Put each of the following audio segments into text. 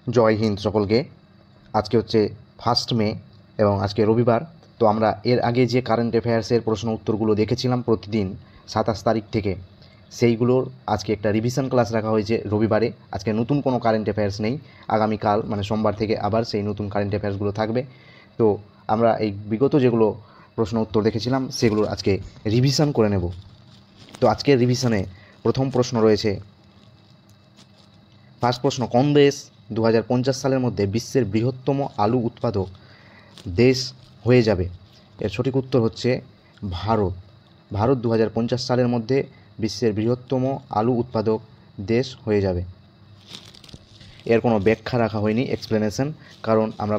জয় হিন্দ সকলকে। আজকে হচ্ছে 1 মে এবং আজকে রবিবার। তো আমরা এর আগে যে কারেন্ট অ্যাফেয়ার্সের প্রশ্ন উত্তরগুলো দেখেছিলাম প্রতিদিন 27 তারিখ থেকে, সেইগুলোর আজকে একটা রিভিশন ক্লাস রাখা হয়েছে রবিবারে। আজকে নতুন কোনো কারেন্ট অ্যাফেয়ার্স নেই, আগামীকাল মানে সোমবার থেকে আবার সেই নতুন কারেন্ট অ্যাফেয়ার্সগুলো থাকবে। তো আমরা এই বিগত যেগুলো প্রশ্ন উত্তর দেখেছিলাম সেগুলোর আজকে রিভিশন করে নেব। তো আজকের রিভিশনে প্রথম প্রশ্ন রয়েছে, ফার্স্ট প্রশ্ন, কোন দেশ 2050 সালের মধ্যে বিশ্বের বৃহত্তম আলু উৎপাদক দেশ হয়ে যাবে? এর সঠিক উত্তর হচ্ছে ভারত। ভারত 2050 সালের মধ্যে বিশ্বের বৃহত্তম আলু উৎপাদক দেশ হয়ে যাবে। এর কোনো ব্যাখ্যা রাখা হয়নি, এক্সপ্লেনেশন, কারণ আমরা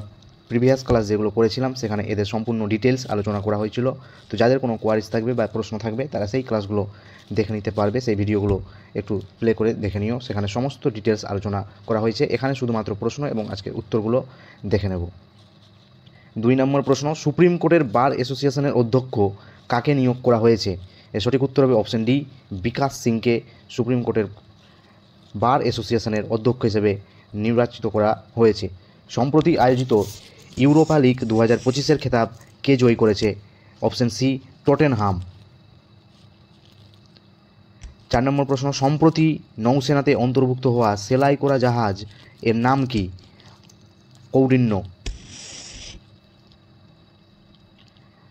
প্রিভিয়াস ক্লাস যেগুলো করেছিলাম সেখানে এদের সম্পূর্ণ ডিটেলস আলোচনা করা হয়েছিল। তো যাদের কোনো কোয়ারিজ থাকবে বা প্রশ্ন থাকবে তারা সেই ক্লাসগুলো দেখে নিতে পারবে, সেই ভিডিওগুলো একটু প্লে করে দেখে নিও, সেখানে সমস্ত ডিটেলস আলোচনা করা হয়েছে। এখানে শুধুমাত্র প্রশ্ন এবং আজকের উত্তরগুলো দেখে নেব। 2 নম্বর প্রশ্ন, সুপ্রিম কোর্টের বার অ্যাসোসিয়েশনের অধ্যক্ষ কাকে নিয়োগ করা হয়েছে? এর সঠিক উত্তর হবে অপশন ডি, বিকাশ সিংকে সুপ্রিম কোর্টের বার অ্যাসোসিয়েশনের অধ্যক্ষ হিসেবে নির্বাচিত করা হয়েছে। সম্প্রতি আয়োজিত ইউরোপা লিগ 2025-এর খেতাব কে জয়ী করেছে? Option C, Tottenham. 4 নম্বর প্রশ্ন, সম্প্রতি নৌসেনাতে অন্তর্ভুক্ত হওয়া সেলাই করা জাহাজ এর নাম কি? কৌডিন্য।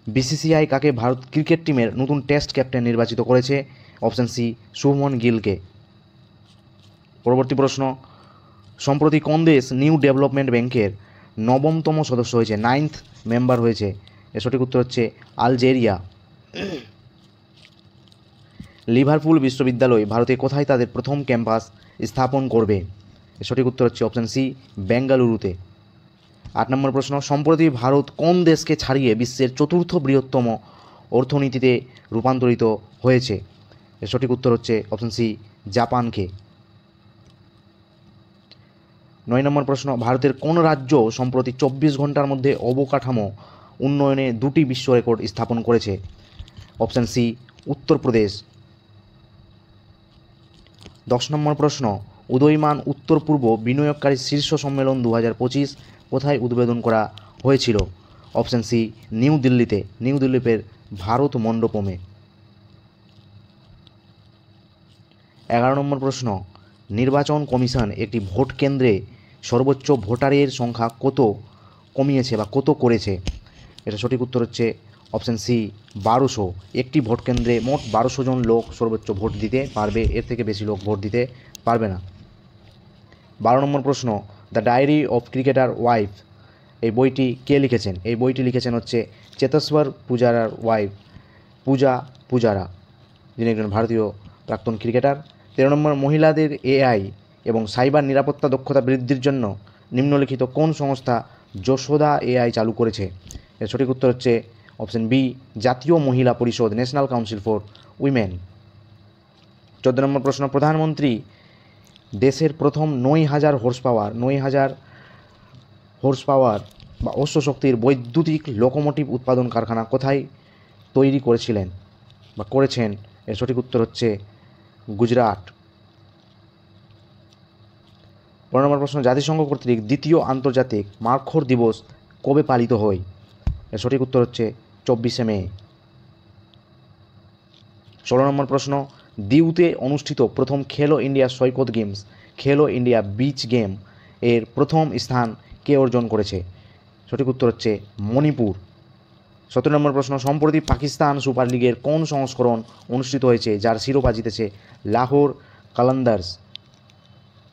বিসিসিআই কাকে ভারত ক্রিকেট টিমের নতুন টেস্ট ক্যাপ্টেন নির্বাচিত করেছে? অপশন সি, শুভমন গিলকে। পরবর্তী প্রশ্ন, সম্প্রতি কোন দেশ নিউ ডেভেলপমেন্ট ব্যাংকের 9তম সদস্য হয়েছে, 9th মেম্বার হয়েছে? এর সঠিক উত্তর হচ্ছে আলজেরিয়া। লিভারপুল বিশ্ববিদ্যালয় ভারতে কোথায় তাদের প্রথম ক্যাম্পাস স্থাপন করবে? এর সঠিক উত্তর হচ্ছে অপশন সি, বেঙ্গালুরুতে। 8 নম্বর প্রশ্ন, সম্প্রতি ভারত কোন দেশকে ছাড়িয়ে বিশ্বের 4র্থ বৃহত্তম অর্থনীতিতে রূপান্তরিত হয়েছে? এর সঠিক উত্তর হচ্ছে অপশন সি, জাপানকে। 9 নম্বর প্রশ্ন, ভারতের কোন রাজ্য সম্প্রতি 24 ঘন্টার মধ্যে অবকাঠামো উন্নয়নে 2টি বিশ্ব রেকর্ড স্থাপন করেছে? Option C, Uttar Pradesh. 10 নম্বর প্রশ্ন, উদীয়মান উত্তর পূর্ব বিনিয়োগকারী শীর্ষ সম্মেলন 2025 কোথায় উদ্বোধন করা হয়েছিল? অপশন সি, নিউ দিল্লিতে, নিউ দিল্লির ভারত মণ্ডপমে। 11 নম্বর প্রশ্ন, নির্বাচন কমিশন একটি ভোট কেন্দ্রে সর্বোচ্চ ভোটারের সংখ্যা কত কমিয়েছে বা কত করেছে? এটা সঠিক উত্তর হচ্ছে অপশন সি, 1200। একটি ভোট কেন্দ্রে মোট 1200 জন লোক সর্বোচ্চ ভোট দিতে পারবে, এর থেকে বেশি লোক ভোট দিতে পারবে না। 12 নম্বর প্রশ্ন, the diary of cricketer wife এই বইটি কে লিখেছেন? এই বইটি লিখেছেন হচ্ছে চেতেশ্বর পূজারার ওয়াইফ, পূজা পূজারা, যিনি একজন ভারতীয় প্রাক্তন ক্রিকেটার। 13 নম্বর, মহিলাদের এআই এবং সাইবার নিরাপত্তা দক্ষতা বৃদ্ধির জন্য নিম্নলিখিত কোন সংস্থা যশোদা এআই চালু করেছে? এর সঠিক উত্তর হচ্ছে অপশন বি, জাতীয় মহিলা পরিষদ, ন্যাশনাল কাউন্সিল ফর উইমেন। 14 নম্বর প্রশ্ন, প্রধানমন্ত্রী দেশের প্রথম 9000 হর্স পাওয়ার বা অশ্বশক্তির বৈদ্যুতিক লোকোমোটিভ উৎপাদন কারখানা কোথায় তৈরি করেছিলেন বা করেছেন? এর সঠিক উত্তর হচ্ছে গুজরাট। 15 নম্বর প্রশ্ন, জাতিসংঘ কর্তৃক 2য় আন্তর্জাতিক মার্খর দিবস কবে পালিত হয়? এর সঠিক উত্তর হচ্ছে 24শে মে। 16 নম্বর প্রশ্ন, দিউতে অনুষ্ঠিত প্রথম খেলো ইন্ডিয়া সৈকত গেমস, খেলো ইন্ডিয়া বিচ গেম এর প্রথম স্থান কে অর্জন করেছে? সঠিক উত্তর হচ্ছে মণিপুর। 17 নম্বর প্রশ্ন, সম্প্রতি পাকিস্তান সুপার লিগের কোন সংস্করণ অনুষ্ঠিত হয়েছে যার শিরোপা জিতেছে লাহোর কালান্দার্স?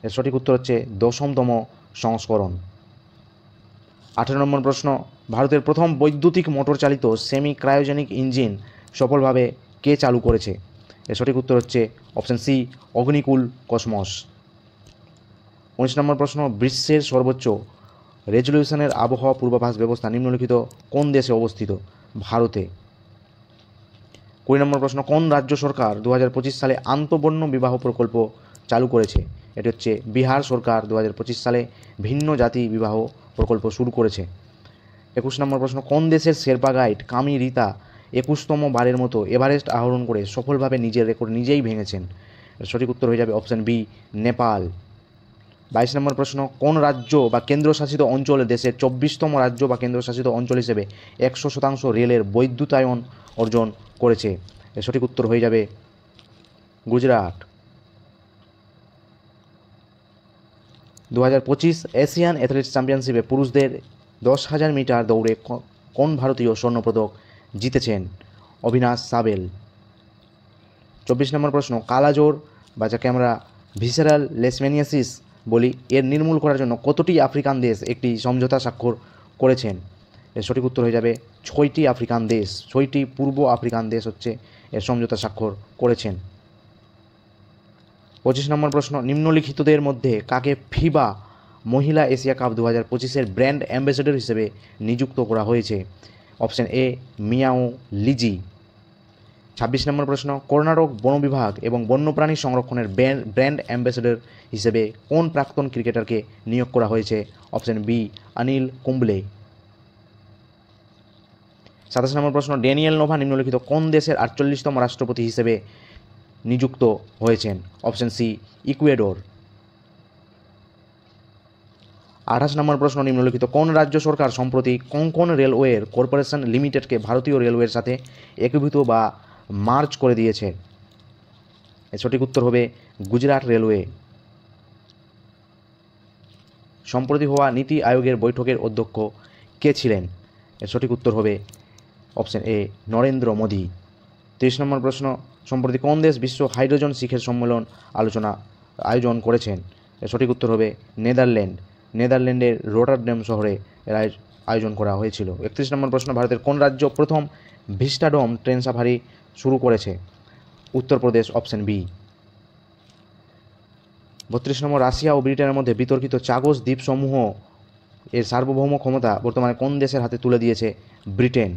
এর সঠিক উত্তর হচ্ছে 10তম সংস্করণ। 18 নম্বর প্রশ্ন, ভারতের প্রথম বৈদ্যুতিক মোটর চালিত সেমি ক্রায়োজেনিক ইঞ্জিন সফলভাবে কে চালু করেছে? এর সঠিক উত্তর হচ্ছে অপশন সি, অগ্নিকুল কসমস। 19 নম্বর প্রশ্ন, বিশ্বের সর্বোচ্চ রেজলিউশনের আবহাওয়া পূর্বাভাস ব্যবস্থা নিম্নলিখিত কোন দেশে অবস্থিত? ভারতে। 20 নম্বর প্রশ্ন, কোন রাজ্য সরকার 2025 সালে আন্তঃবর্ণ বিবাহ প্রকল্প চালু করেছে? এটি হচ্ছে বিহার সরকার 2025 সালে ভিন্ন জাতি বিবাহ প্রকল্প শুরু করেছে। 21 নম্বর প্রশ্ন, কোন দেশের শেরপা গাইড কামি রিতা 21তম বারের মতো এভারেস্ট আরোহণ করে সফলভাবে নিজের রেকর্ড নিজেই ভেঙেছেন? সঠিক উত্তর হয়ে যাবে অপশন বি, নেপাল। 22 নম্বর প্রশ্ন, কোন রাজ্য বা কেন্দ্রশাসিত অঞ্চলে দেশের 24তম রাজ্য বা কেন্দ্রশাসিত অঞ্চল হিসেবে 100% রেলের বৈদ্যুতায়ন অর্জন করেছে? এর সঠিক উত্তর হয়ে যাবে গুজরাট। 2025 এশিয়ান অ্যাথলেটিক্স চ্যাম্পিয়নশিপে পুরুষদের 10,000 মিটার দৌড়ে কোন ভারতীয় স্বর্ণপদক জিতেছেন? অবিনাশ সাবেল। 24 নম্বর প্রশ্ন, কালাজ্বর বা যাকে আমরা ভিসেরাল লেশম্যানিয়াসিস বলি, এর নির্মূল করার জন্য কতটি আফ্রিকান দেশ একটি সমঝোতা স্বাক্ষর করেছেন? এর সঠিক উত্তর হয়ে যাবে 6টি আফ্রিকান দেশ। 6টি পূর্ব আফ্রিকান দেশ হচ্ছে এর সমঝোতা স্বাক্ষর করেছেন। 25 নম্বর প্রশ্ন, নিম্নলিখিতদের মধ্যে কাকে ফিবা মহিলা এশিয়া কাপ 2025-এর ব্র্যান্ড অ্যাম্বাসেডর হিসেবে নিযুক্ত করা হয়েছে? Option A Miao Lizhi. 26 নম্বর প্রশ্ন, কর্ণাটক বন বিভাগ এবং বন্যপ্রাণী সংরক্ষণের ব্র্যান্ড অ্যাম্বাসেডর হিসেবে কোন প্রাক্তন ক্রিকেটারকে নিয়োগ করা হয়েছে? Option B Anil Kumble. 27 নম্বর প্রশ্ন, ড্যানিয়েল নোভা নিম্নলিখিত কোন দেশের 48তম রাষ্ট্রপতি হিসেবে নিযুক্ত হয়েছেন? Option C Ecuador. 28 নম্বর প্রশ্ন, নিম্নলিখিত কোন রাজ্য সরকার সম্প্রতি কোঙ্কণ রেলওয়ে কর্পোরেশন লিমিটেডকে ভারতীয় রেলওয়ের সাথে একীভূত বা মার্জ করে দিয়েছে? এর সঠিক উত্তর হবে গুজরাট রেলওয়ে। সম্প্রতি হওয়া নীতি আয়োগের বৈঠকের অধ্যক্ষ কে ছিলেন? এর সঠিক উত্তর হবে অপশন এ নরেন্দ্র মোদী। 30 নম্বর প্রশ্ন, সম্প্রতি কোন দেশ বিশ্ব হাইড্রোজেন শিখর সম্মেলন আয়োজন করেছেন? এর সঠিক উত্তর হবে নেদারল্যান্ড। নেদারল্যান্ডের রোটারড্যাম শহরে এর আয়োজন করা হয়েছিল। 31 নম্বর প্রশ্ন, ভারতের কোন রাজ্য প্রথম ভিস্টাডোম ট্রেন সাফারি শুরু করেছে? উত্তরপ্রদেশ। Option B. 32 নম্বর, রাশিয়া ও ব্রিটেনের মধ্যে বিতর্কিত চাগোস দ্বীপসমূহ এর সার্বভৌম ক্ষমতা বর্তমানে কোন দেশের হাতে তুলে দিয়েছে ব্রিটেন?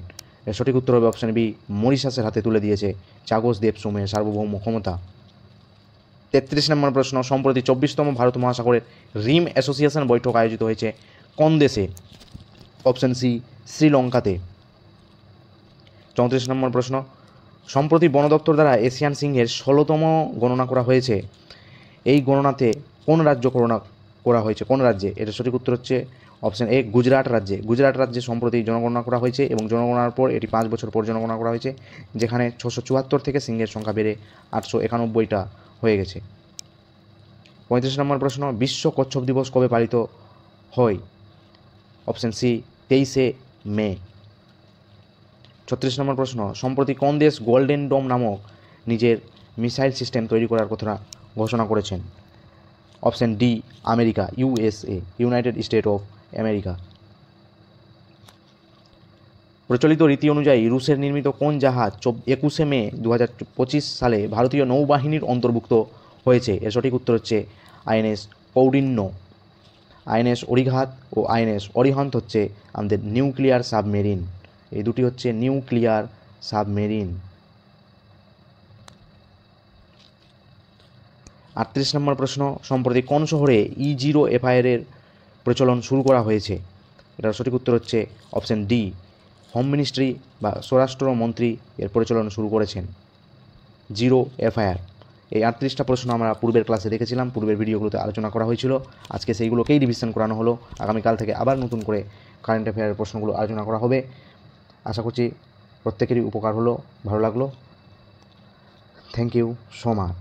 এর সঠিক উত্তর হবে অপশন বি মরিশাসের হাতে তুলে দিয়েছে চাগোস দ্বীপসমূহের সার্বভৌম ক্ষমতা। 33 নম্বর প্রশ্ন, সম্প্রতি 24তম ভারত মহাসাগরের রিম অ্যাসোসিয়েশন বৈঠক আয়োজিত হয়েছে কোন দেশে? Option C শ্রীলঙ্কাতে। 34 নম্বর প্রশ্ন, সম্প্রতি বন দপ্তর দ্বারা এশিয়ান সিংহের 16তম গণনা করা হয়েছে। এই গণনাতে কোন রাজ্য করা হয়েছে? কোন রাজ্যে? এটা সঠিক উত্তর হচ্ছে অপশন এ গুজরাট রাজ্যে। গুজরাট রাজ্যে সম্প্রতি জনগণনা করা হয়েছে এবং জনগণনার পর এটি 5 বছর পর জনগণনা করা হয়েছে, যেখানে 674 থেকে সিংহের সংখ্যা বেড়ে 891টা হয়ে গেছে। 35 নম্বর প্রশ্ন, বিশ্ব কচ্ছপ দিবস কবে পালিত হয়? অপশন সি 23শে মে। 36 নম্বর প্রশ্ন, সম্প্রতি কোন দেশ গোল্ডেন ডোম নামক নিজের মিসাইল সিস্টেম তৈরি করার কথা ঘোষণা করেছেন? Option D America, USA, United state of America. প্রচলিত রীতি অনুযায়ী রুশের নির্মিত কোন জাহাজ 21শে মে 2025 সালে ভারতীয় নৌবাহিনীর অন্তর্ভুক্ত হয়েছে? এর সঠিক উত্তর হচ্ছে আইএনএস কৌডিন্য। আইএনএস অরিঘাত ও আইএনএস অরিহন্ত হচ্ছে আমাদের নিউক্লিয়ার সাবমেরিন। এই দুটি হচ্ছে নিউক্লিয়ার সাবমেরিন। 38 নম্বর প্রশ্ন, সম্প্রতি কোন শহরে E0 এফআইআর প্রচলন শুরু করা হয়েছে? এটার সঠিক উত্তর হচ্ছে অপশন ডি হোম মিনিস্ট্রি বা স্বরাষ্ট্রমন্ত্রী এর প্রচলন শুরু করেছেন। 0 এফআইআর। এই 38টা প্রশ্ন আমরা পূর্বের ক্লাসে দেখেছিলাম, পূর্বের ভিডিওগুলোতে আলোচনা করা হয়েছিল। আজকে সেইগুলোকেই রিভিশন করানো হলো। আগামীকাল থেকে আবার নতুন করে কারেন্ট অ্যাফেয়ারের প্রশ্নগুলো আলোচনা করা হবে। আশা করছি প্রত্যেকেরই উপকার হলো, ভালো লাগলো। Thank you so much.